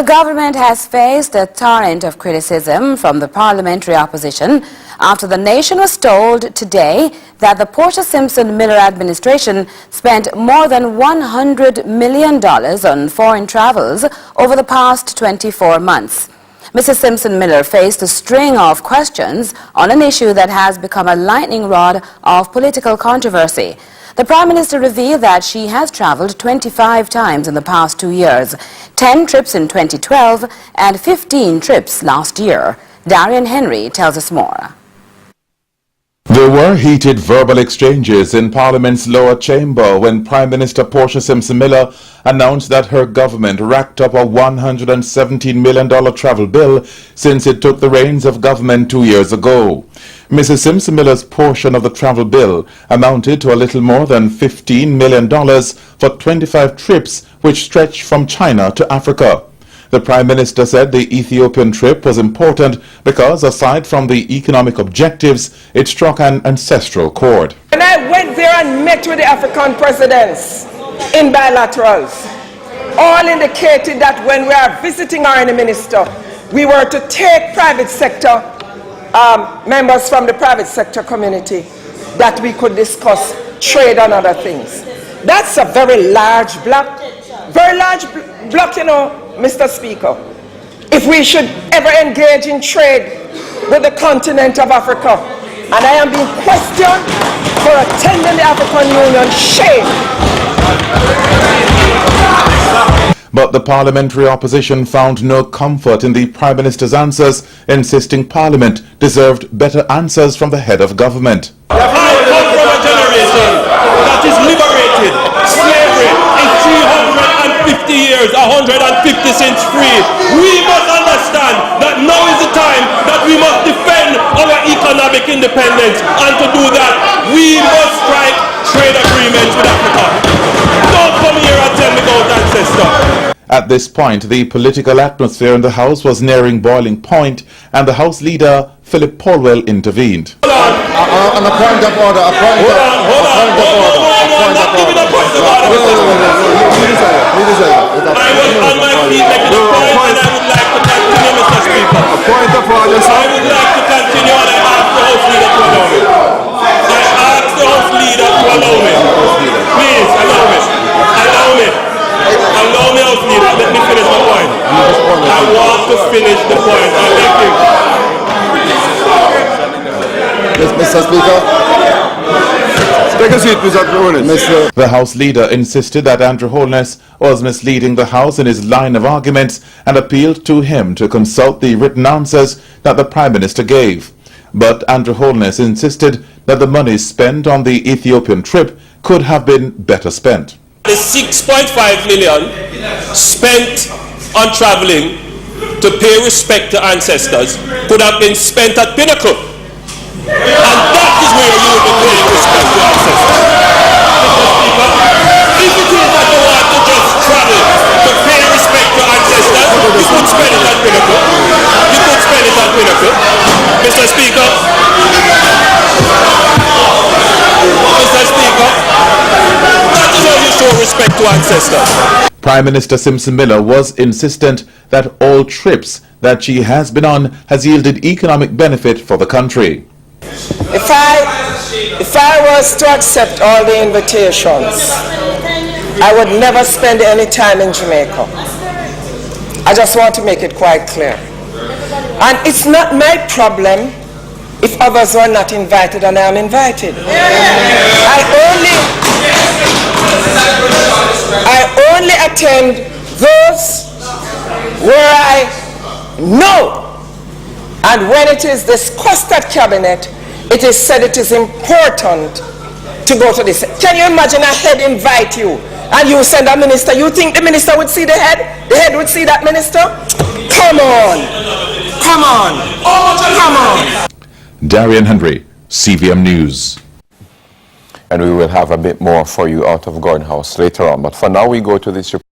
The government has faced a torrent of criticism from the parliamentary opposition after the nation was told today that the Portia Simpson Miller administration spent more than $100 million on foreign travels over the past 24 months. Mrs. Simpson Miller faced a string of questions on an issue that has become a lightning rod of political controversy. The Prime Minister revealed that she has travelled 25 times in the past 2 years, 10 trips in 2012 and 15 trips last year. Darian Henry tells us more. There were heated verbal exchanges in Parliament's lower chamber when Prime Minister Portia Simpson Miller announced that her government racked up a $117 million travel bill since it took the reins of government 2 years ago. Mrs. Simpson Miller's portion of the travel bill amounted to a little more than $15 million for 25 trips which stretched from China to Africa. The Prime Minister said the Ethiopian trip was important because, aside from the economic objectives, it struck an ancestral chord. When I went there and met with the African presidents in bilaterals, all indicated that when we are visiting our minister, we were to take private sector members from the private sector community, that we could discuss trade and other things. That's a very large block, you know, Mr. Speaker. If we should ever engage in trade with the continent of Africa, and I am being questioned for attending the African Union, shame. But the parliamentary opposition found no comfort in the Prime Minister's answers, insisting Parliament deserved better answers from the head of government. I come from a generation that is liberated. Slavery is 350 years, 150 since free. We must understand that now is the time that we must defend our economic independence, and to do that, we must strike trade agreements with Africa. Don't come here and tell me about ancestor. At this point, the political atmosphere in the House was nearing boiling point, and the House Leader, Philip Polwell, intervened. Hold on. On a point of order, a point of order. I'm not giving a point of order. I was on my feet making a point, and I would like to continue, Mr. Speaker. A point of order, sir. I would like to continue, and I ask the House Leader to allow me. I ask the House Leader to allow me. Please, allow me. Allow me. Allow me, House Leader. Let me finish my point. I want to finish the point. Thank you. Mr. Speaker. Take a seat, Mr. Holness. The House Leader insisted that Andrew Holness was misleading the House in his line of arguments and appealed to him to consult the written answers that the Prime Minister gave. But Andrew Holness insisted that the money spent on the Ethiopian trip could have been better spent. The 6.5 million spent on traveling to pay respect to ancestors could have been spent at Pinnacle. And that is where you will be paying respect to ancestors. If it is that you want to just travel to pay respect to ancestors, you could spend it at Pinnacle. You could spend it at Pinnacle. Mr. Speaker. Mr. Speaker. That is how you show respect to ancestors. Prime Minister Simpson Miller was insistent that all trips that she has been on has yielded economic benefit for the country. If I was to accept all the invitations, I would never spend any time in Jamaica. I just want to make it quite clear. And it's not my problem if others are not invited and I am invited. I only attend those where I know. And when it is discussed at cabinet, it is said it is important to go to this. Can you imagine a head invite you and you send a minister? You think the minister would see the head? The head would see that minister? Come on. Come on. Come on. Darian Henry, CVM News. And we will have a bit more for you out of Gordon House later on. But for now, we go to this report.